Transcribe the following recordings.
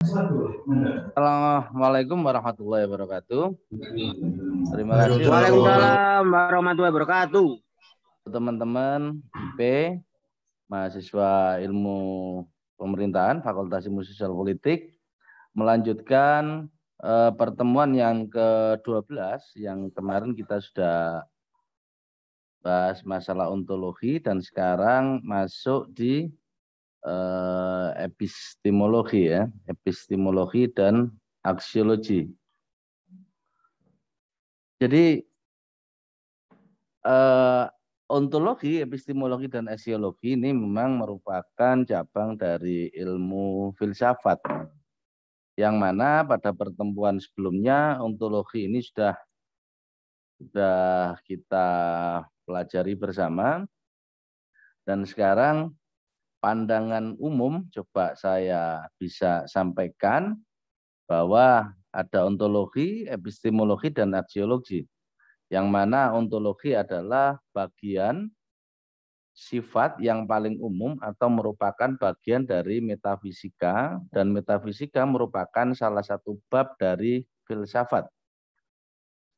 Assalamualaikum warahmatullahi wabarakatuh. Terima kasih untuk Waalaikumsalam warahmatullahi wabarakatuh. teman-teman IP, mahasiswa ilmu pemerintahan, Fakultas Ilmu Sosial Politik, melanjutkan pertemuan yang ke-12 yang kemarin kita sudah bahas masalah ontologi dan sekarang masuk di epistemologi ya, epistemologi dan aksiologi. Jadi ontologi, epistemologi, dan aksiologi ini memang merupakan cabang dari ilmu filsafat. Yang mana pada pertemuan sebelumnya ontologi ini sudah kita pelajari bersama. Dan sekarang pandangan umum coba saya bisa sampaikan bahwa ada ontologi, epistemologi, dan aksiologi. Yang mana ontologi adalah bagian sifat yang paling umum atau merupakan bagian dari metafisika, dan metafisika merupakan salah satu bab dari filsafat.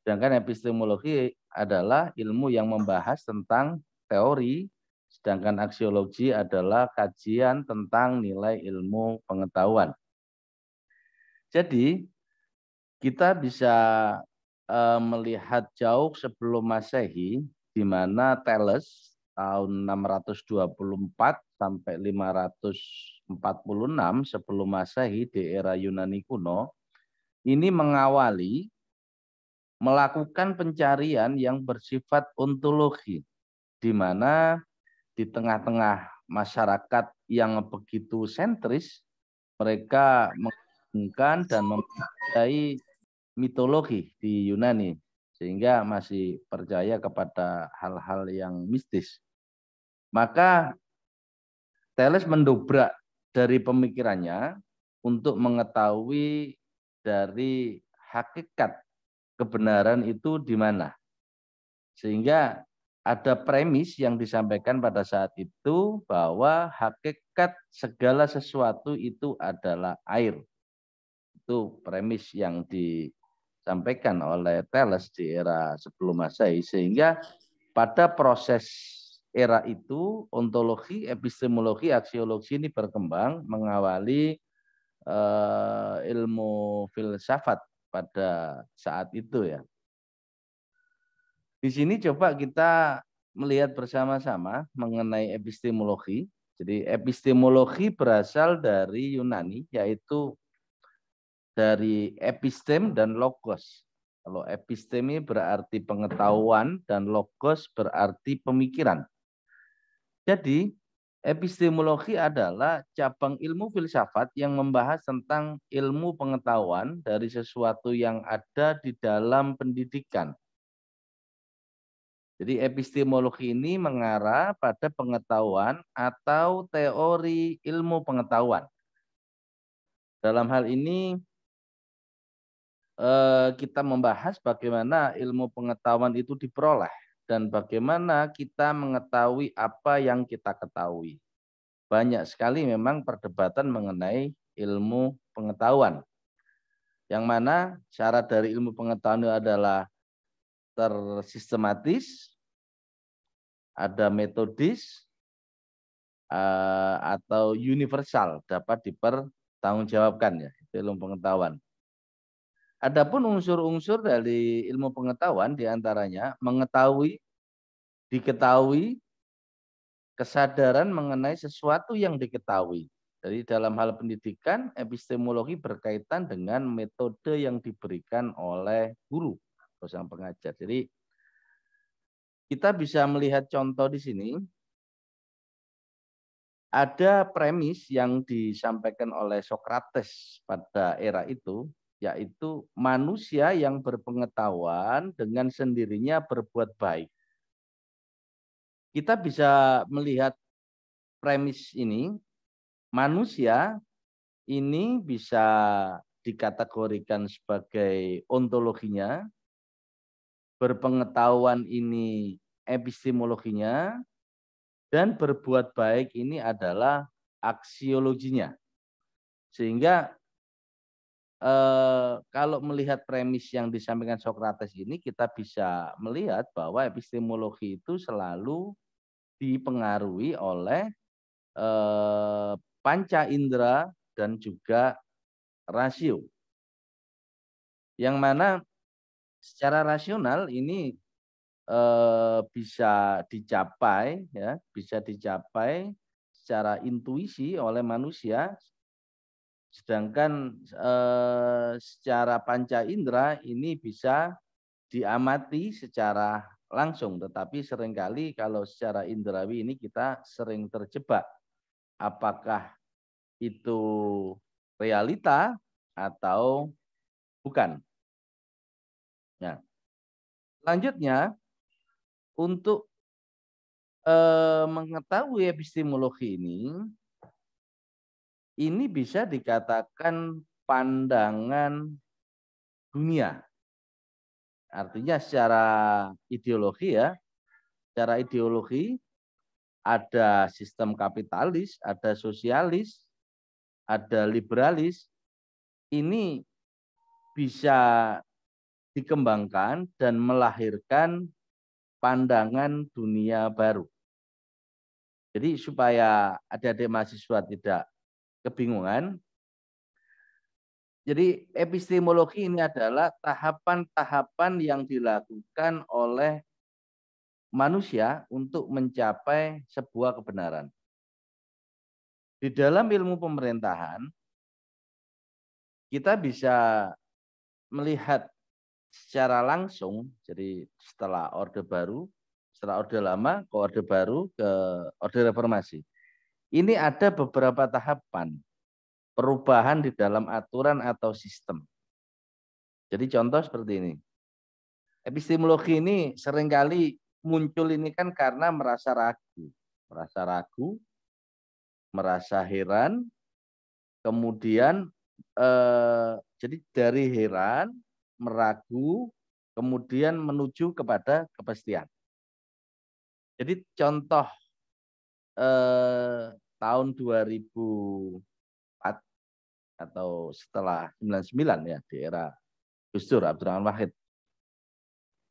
Sedangkan epistemologi adalah ilmu yang membahas tentang teori, sedangkan aksiologi adalah kajian tentang nilai ilmu pengetahuan. Jadi kita bisa melihat jauh sebelum Masehi, di mana Thales tahun 624 sampai 546 sebelum Masehi di era Yunani kuno, ini mengawali melakukan pencarian yang bersifat ontologi, di mana di tengah-tengah masyarakat yang begitu sentris, mereka mengagungkan dan mempercayai mitologi di Yunani, sehingga masih percaya kepada hal-hal yang mistis. Maka Thales mendobrak dari pemikirannya untuk mengetahui dari hakikat kebenaran itu di mana. Sehingga ada premis yang disampaikan pada saat itu bahwa hakikat segala sesuatu itu adalah air. Itu premis yang disampaikan oleh Thales di era sebelum Masehi, sehingga pada proses era itu ontologi, epistemologi, aksiologi ini berkembang mengawali ilmu filsafat pada saat itu ya. Di sini coba kita melihat bersama-sama mengenai epistemologi. Jadi epistemologi berasal dari Yunani, yaitu dari epistem dan logos. Kalau episteme berarti pengetahuan dan logos berarti pemikiran. Jadi epistemologi adalah cabang ilmu filsafat yang membahas tentang ilmu pengetahuan dari sesuatu yang ada di dalam pendidikan. Jadi epistemologi ini mengarah pada pengetahuan atau teori ilmu pengetahuan. Dalam hal ini kita membahas bagaimana ilmu pengetahuan itu diperoleh dan bagaimana kita mengetahui apa yang kita ketahui. Banyak sekali memang perdebatan mengenai ilmu pengetahuan. Yang mana syarat dari ilmu pengetahuan itu adalah tersistematis, ada metodis, atau universal, dapat dipertanggungjawabkan ya, itu ilmu pengetahuan. Adapun unsur-unsur dari ilmu pengetahuan diantaranya mengetahui, diketahui, kesadaran mengenai sesuatu yang diketahui. Jadi dalam hal pendidikan, epistemologi berkaitan dengan metode yang diberikan oleh guru atau sang pengajar. Jadi kita bisa melihat contoh di sini, ada premis yang disampaikan oleh Sokrates pada era itu, yaitu manusia yang berpengetahuan dengan sendirinya berbuat baik. Kita bisa melihat premis ini, manusia ini bisa dikategorikan sebagai ontologinya, berpengetahuan ini epistemologinya, dan berbuat baik ini adalah aksiologinya. Sehingga kalau melihat premis yang disampaikan Sokrates ini, kita bisa melihat bahwa epistemologi itu selalu dipengaruhi oleh panca indera dan juga rasio. Yang mana secara rasional ini bisa dicapai, ya, bisa dicapai secara intuisi oleh manusia, sedangkan secara panca indera ini bisa diamati secara langsung, tetapi seringkali kalau secara indrawi ini kita sering terjebak. Apakah itu realita atau bukan? Nah, selanjutnya untuk mengetahui epistemologi ini bisa dikatakan pandangan dunia. Artinya secara ideologi ya, secara ideologi ada sistem kapitalis, ada sosialis, ada liberalis. Ini bisa dikembangkan dan melahirkan pandangan dunia baru. Jadi supaya adik-adik mahasiswa tidak kebingungan, jadi epistemologi ini adalah tahapan-tahapan yang dilakukan oleh manusia untuk mencapai sebuah kebenaran. Di dalam ilmu pemerintahan, kita bisa melihat secara langsung, jadi setelah Orde Baru, setelah Orde Lama ke Orde Baru, ke Orde Reformasi. Ini ada beberapa tahapan perubahan di dalam aturan atau sistem. Jadi contoh seperti ini. Epistemologi ini seringkali muncul ini kan karena merasa ragu, merasa heran, kemudian jadi dari heran, meragu, kemudian menuju kepada kepastian. Jadi contoh tahun 2004 atau setelah 99 ya, di era Gus Dur, Abdurrahman Wahid.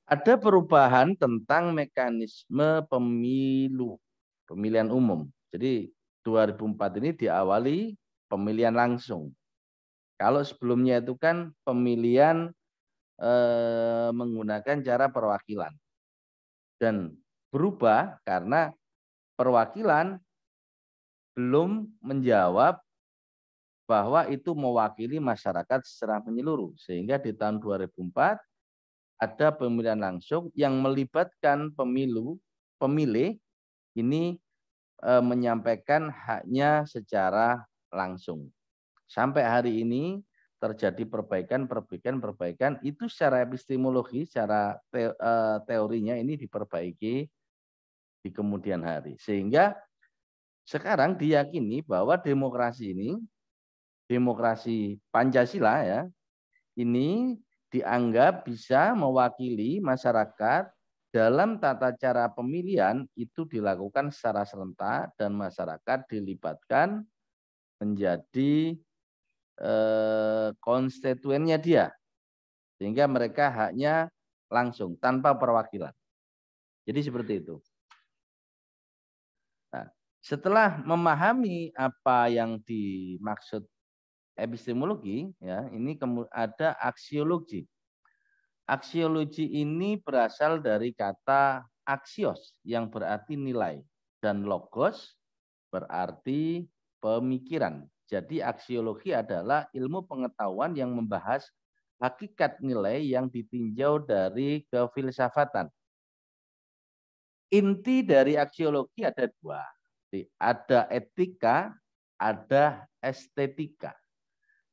Ada perubahan tentang mekanisme pemilihan umum. Jadi 2004 ini diawali pemilihan langsung. Kalau sebelumnya itu kan pemilihan menggunakan cara perwakilan. Dan berubah karena perwakilan belum menjawab bahwa itu mewakili masyarakat secara menyeluruh. Sehingga di tahun 2004 ada pemilihan langsung yang melibatkan pemilih ini menyampaikan haknya secara langsung. Sampai hari ini terjadi perbaikan itu secara epistemologi, secara teorinya ini diperbaiki di kemudian hari. Sehingga sekarang diyakini bahwa demokrasi ini, demokrasi Pancasila ya, ini dianggap bisa mewakili masyarakat dalam tata cara pemilihan itu dilakukan secara serentak dan masyarakat dilibatkan menjadi konstituennya dia. Sehingga mereka haknya langsung tanpa perwakilan. Jadi seperti itu. Nah, setelah memahami apa yang dimaksud epistemologi, ya, ini ada aksiologi. Aksiologi ini berasal dari kata aksios yang berarti nilai dan logos berarti pemikiran. Jadi aksiologi adalah ilmu pengetahuan yang membahas hakikat nilai yang ditinjau dari kefilsafatan. Inti dari aksiologi ada dua. Ada etika, ada estetika.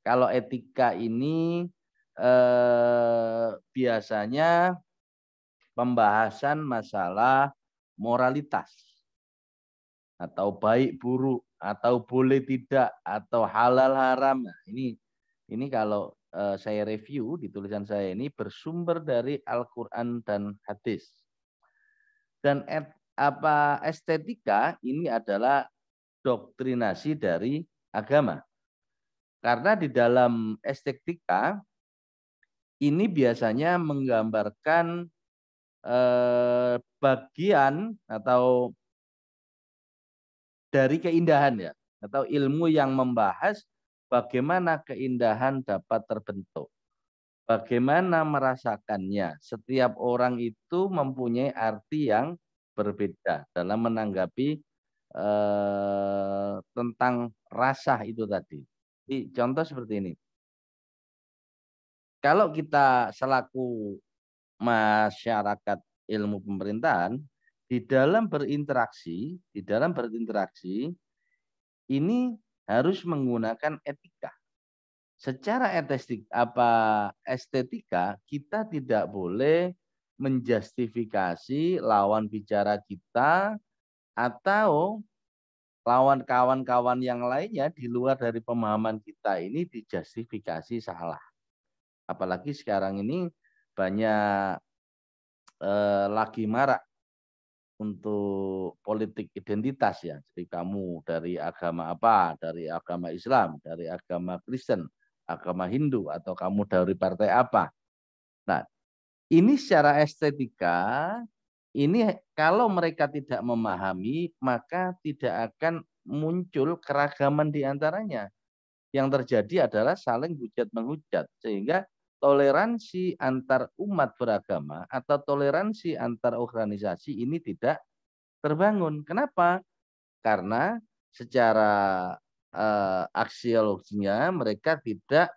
Kalau etika ini biasanya pembahasan masalah moralitas atau baik buruk atau boleh tidak atau halal haram. Nah, ini kalau saya review di tulisan saya ini bersumber dari Al-Qur'an dan hadis. Dan estetika ini adalah doktrinasi dari agama. Karena di dalam estetika ini biasanya menggambarkan bagian atau dari keindahan ya, atau ilmu yang membahas bagaimana keindahan dapat terbentuk. Bagaimana merasakannya. Setiap orang itu mempunyai arti yang berbeda dalam menanggapi tentang rasa itu tadi. Jadi, contoh seperti ini. Kalau kita selaku masyarakat ilmu pemerintahan di dalam berinteraksi ini harus menggunakan etika. Secara estetika kita tidak boleh menjustifikasi lawan bicara kita atau lawan kawan-kawan yang lainnya di luar dari pemahaman kita ini dijustifikasi salah. Apalagi sekarang ini banyak lagi marak untuk politik identitas ya. Jadi kamu dari agama apa? Dari agama Islam, dari agama Kristen, agama Hindu, atau kamu dari partai apa? Nah, ini secara estetika, ini kalau mereka tidak memahami, maka tidak akan muncul keragaman di antaranya. Yang terjadi adalah saling hujat-menghujat. Sehingga toleransi antar umat beragama atau toleransi antar organisasi ini tidak terbangun. Kenapa? Karena secara aksiologinya mereka tidak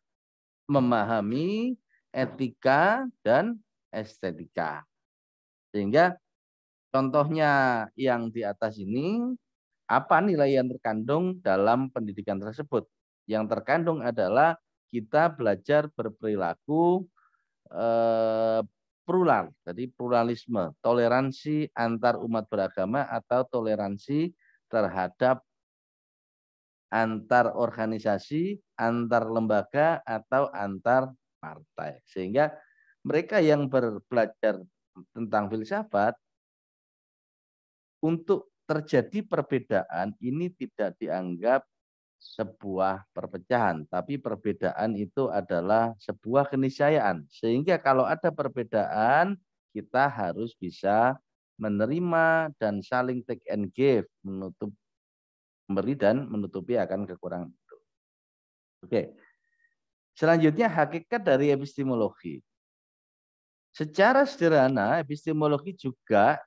memahami etika dan estetika. Sehingga contohnya yang di atas ini, apa nilai yang terkandung dalam pendidikan tersebut? Yang terkandung adalah kita belajar berperilaku plural, jadi pluralisme, toleransi antar umat beragama atau toleransi terhadap antar organisasi, antar lembaga atau antar partai. Sehingga mereka yang belajar tentang filsafat untuk terjadi perbedaan ini tidak dianggap sebuah perpecahan, tapi perbedaan itu adalah sebuah keniscayaan. Sehingga kalau ada perbedaan, kita harus bisa menerima dan saling take and give, memberi dan menutupi akan kekurangan itu. Oke. Selanjutnya hakikat dari epistemologi. Secara sederhana, epistemologi juga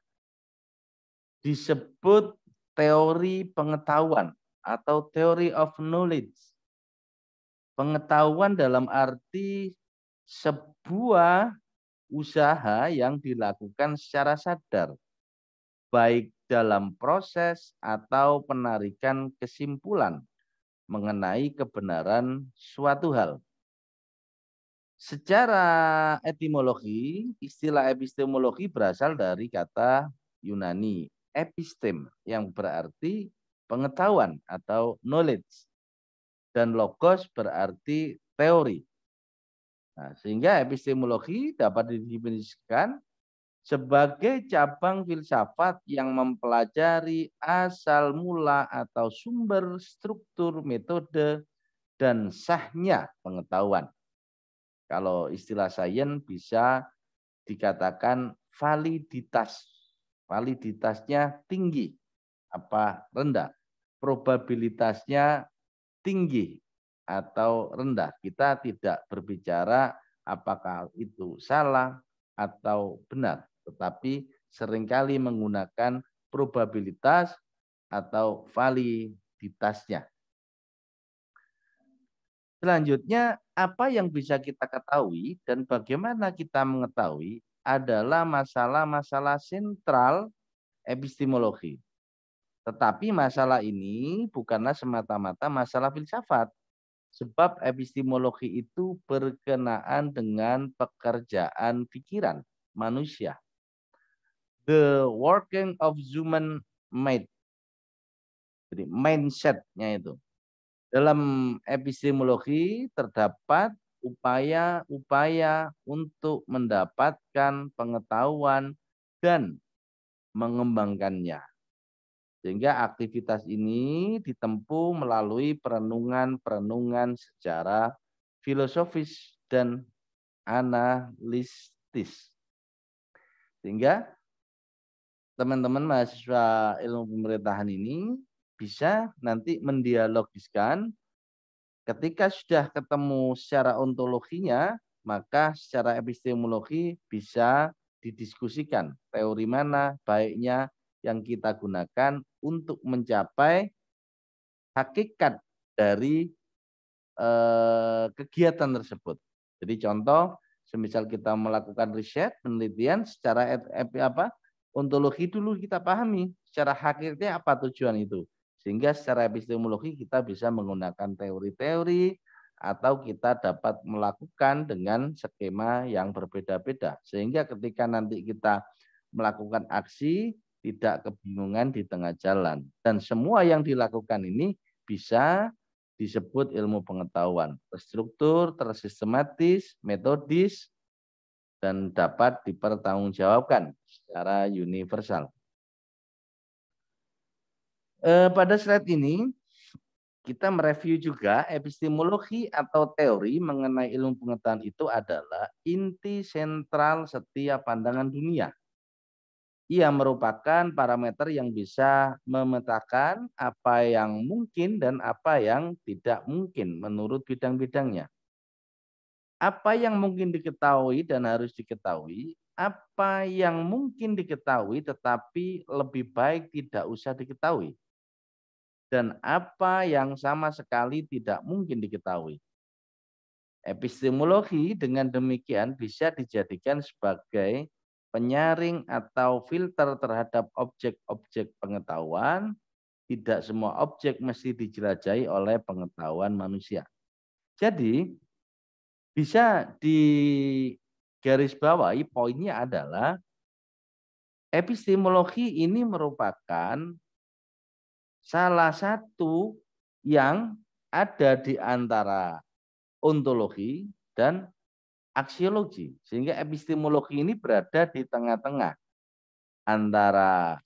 disebut teori pengetahuan atau theory of knowledge. Pengetahuan dalam arti sebuah usaha yang dilakukan secara sadar, baik dalam proses atau penarikan kesimpulan mengenai kebenaran suatu hal. Secara etimologi, istilah epistemologi berasal dari kata Yunani, epistem, yang berarti pengetahuan atau knowledge. Dan logos berarti teori. Nah, sehingga epistemologi dapat didefinisikan sebagai cabang filsafat yang mempelajari asal mula atau sumber, struktur, metode, dan sahnya pengetahuan. Kalau istilah sains bisa dikatakan validitas. Validitasnya tinggi apa rendah. Probabilitasnya tinggi atau rendah. Kita tidak berbicara apakah itu salah atau benar, tetapi seringkali menggunakan probabilitas atau validitasnya. Selanjutnya, apa yang bisa kita ketahui dan bagaimana kita mengetahui adalah masalah-masalah sentral epistemologi. Tetapi masalah ini bukanlah semata-mata masalah filsafat. Sebab epistemologi itu berkenaan dengan pekerjaan pikiran manusia. The working of human mind. Jadi mindset-nya itu. Dalam epistemologi terdapat upaya-upaya untuk mendapatkan pengetahuan dan mengembangkannya. Sehingga aktivitas ini ditempuh melalui perenungan-perenungan secara filosofis dan analitis. Sehingga teman-teman mahasiswa ilmu pemerintahan ini bisa nanti mendialogiskan ketika sudah ketemu secara ontologinya, maka secara epistemologi bisa didiskusikan teori mana baiknya yang kita gunakan untuk mencapai hakikat dari kegiatan tersebut. Jadi contoh, semisal kita melakukan riset, penelitian secara ontologi dulu kita pahami secara hakikatnya apa tujuan itu. Sehingga secara epistemologi kita bisa menggunakan teori-teori atau kita dapat melakukan dengan skema yang berbeda-beda. Sehingga ketika nanti kita melakukan aksi tidak kebingungan di tengah jalan. Dan semua yang dilakukan ini bisa disebut ilmu pengetahuan. Terstruktur, tersistematis, metodis, dan dapat dipertanggungjawabkan secara universal. Pada slide ini, kita mereview juga epistemologi atau teori mengenai ilmu pengetahuan itu adalah inti sentral setiap pandangan dunia. Ia merupakan parameter yang bisa memetakan apa yang mungkin dan apa yang tidak mungkin menurut bidang-bidangnya. Apa yang mungkin diketahui dan harus diketahui, apa yang mungkin diketahui tetapi lebih baik tidak usah diketahui, dan apa yang sama sekali tidak mungkin diketahui. Epistemologi dengan demikian bisa dijadikan sebagai penyaring atau filter terhadap objek-objek pengetahuan. Tidak semua objek mesti dijelajahi oleh pengetahuan manusia. Jadi bisa digarisbawahi poinnya adalah epistemologi ini merupakan salah satu yang ada di antara ontologi dan aksiologi. Sehingga epistemologi ini berada di tengah-tengah antara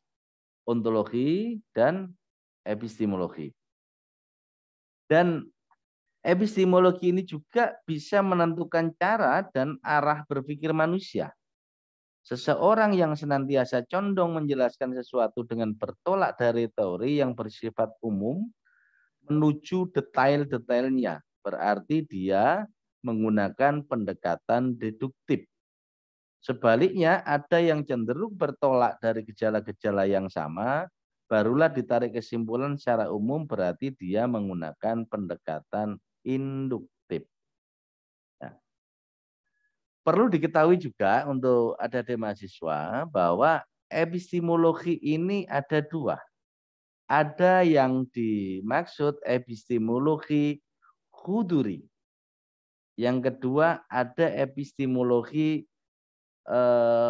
ontologi dan epistemologi. Dan epistemologi ini juga bisa menentukan cara dan arah berpikir manusia. Seseorang yang senantiasa condong menjelaskan sesuatu dengan bertolak dari teori yang bersifat umum menuju detail-detailnya. Berarti dia menggunakan pendekatan deduktif. Sebaliknya, ada yang cenderung bertolak dari gejala-gejala yang sama, barulah ditarik kesimpulan secara umum berarti dia menggunakan pendekatan induktif. Nah, perlu diketahui juga untuk adik-adik mahasiswa bahwa epistemologi ini ada dua. Ada yang dimaksud epistemologi huduri. Yang kedua ada epistemologi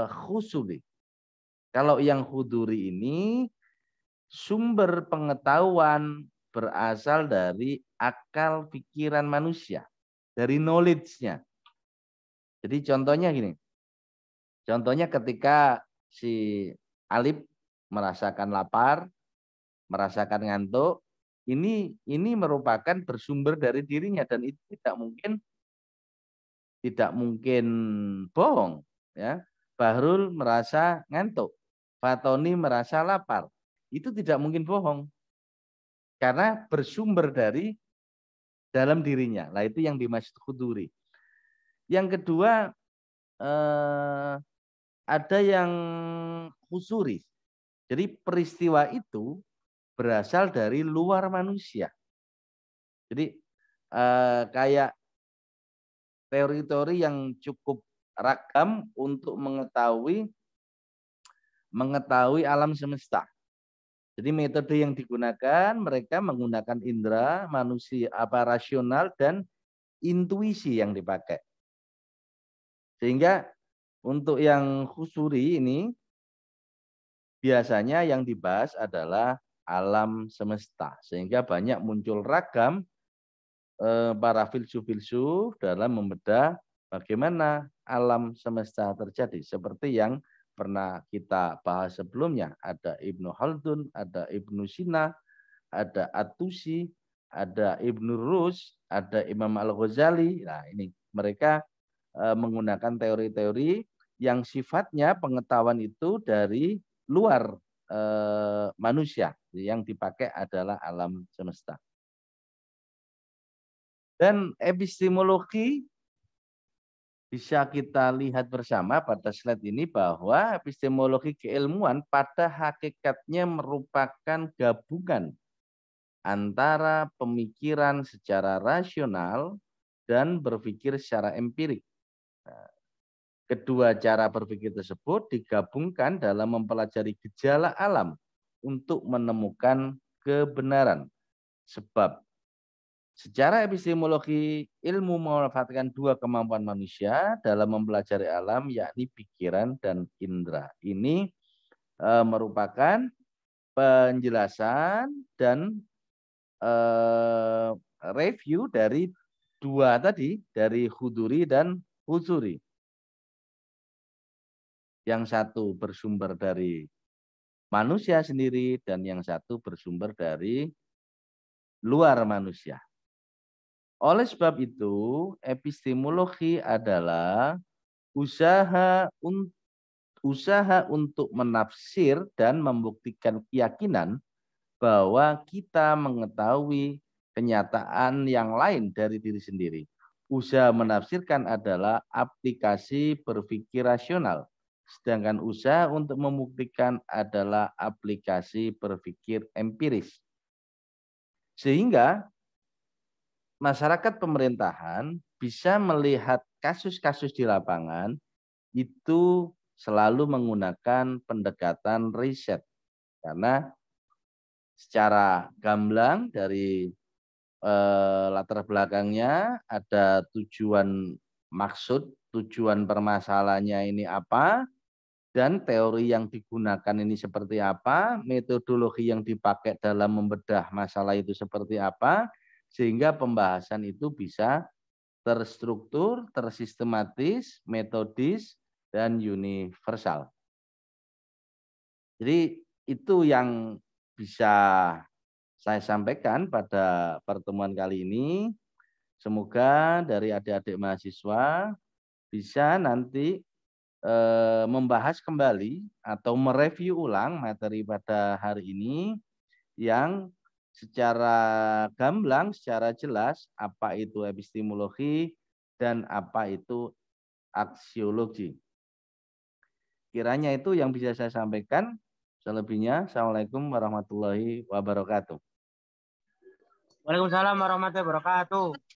khusuli. Kalau yang huduri ini sumber pengetahuan berasal dari akal pikiran manusia, dari knowledge-nya. Jadi contohnya gini, contohnya ketika si Alif merasakan lapar, merasakan ngantuk, ini merupakan bersumber dari dirinya dan itu tidak mungkin bohong, ya. Bahrul merasa ngantuk, Fatoni merasa lapar, itu tidak mungkin bohong karena bersumber dari dalam dirinya. Lah itu yang dimaksud huduri. Yang kedua ada yang husuri. Jadi peristiwa itu berasal dari luar manusia. Jadi kayak teori-teori yang cukup ragam untuk mengetahui alam semesta. Jadi metode yang digunakan, mereka menggunakan indera manusia rasional dan intuisi yang dipakai. Sehingga untuk yang khusuri ini biasanya yang dibahas adalah alam semesta. Sehingga banyak muncul ragam para filsuf-filsuf dalam membedah bagaimana alam semesta terjadi. Seperti yang pernah kita bahas sebelumnya. Ada Ibnu Khaldun, ada Ibnu Sina, ada At-Tusi, ada Ibnu Rus, ada Imam Al-Ghazali. Nah, ini mereka menggunakan teori-teori yang sifatnya pengetahuan itu dari luar manusia. Yang dipakai adalah alam semesta. Dan epistemologi bisa kita lihat bersama pada slide ini bahwa epistemologi keilmuan pada hakikatnya merupakan gabungan antara pemikiran secara rasional dan berpikir secara empirik. Nah, kedua cara berpikir tersebut digabungkan dalam mempelajari gejala alam untuk menemukan kebenaran. Sebab secara epistemologi, ilmu memanfaatkan dua kemampuan manusia dalam mempelajari alam, yakni pikiran dan indera. Ini merupakan penjelasan dan review dari dua tadi, dari Khuduri dan Huzuri. Yang satu bersumber dari manusia sendiri dan yang satu bersumber dari luar manusia. Oleh sebab itu, epistemologi adalah usaha untuk menafsir dan membuktikan keyakinan bahwa kita mengetahui kenyataan yang lain dari diri sendiri. Usaha menafsirkan adalah aplikasi berpikir rasional, sedangkan usaha untuk membuktikan adalah aplikasi berpikir empiris. Sehingga masyarakat pemerintahan bisa melihat kasus-kasus di lapangan itu selalu menggunakan pendekatan riset. Karena secara gamblang dari latar belakangnya ada tujuan maksud, tujuan permasalahannya ini apa, dan teori yang digunakan ini seperti apa, metodologi yang dipakai dalam membedah masalah itu seperti apa, sehingga pembahasan itu bisa terstruktur, tersistematis, metodis, dan universal. Jadi itu yang bisa saya sampaikan pada pertemuan kali ini. Semoga dari adik-adik mahasiswa bisa nanti membahas kembali atau mereview ulang materi pada hari ini yang secara gamblang, secara jelas apa itu epistemologi dan apa itu aksiologi. Kiranya itu yang bisa saya sampaikan. Selebihnya, Assalamualaikum warahmatullahi wabarakatuh. Waalaikumsalam warahmatullahi wabarakatuh.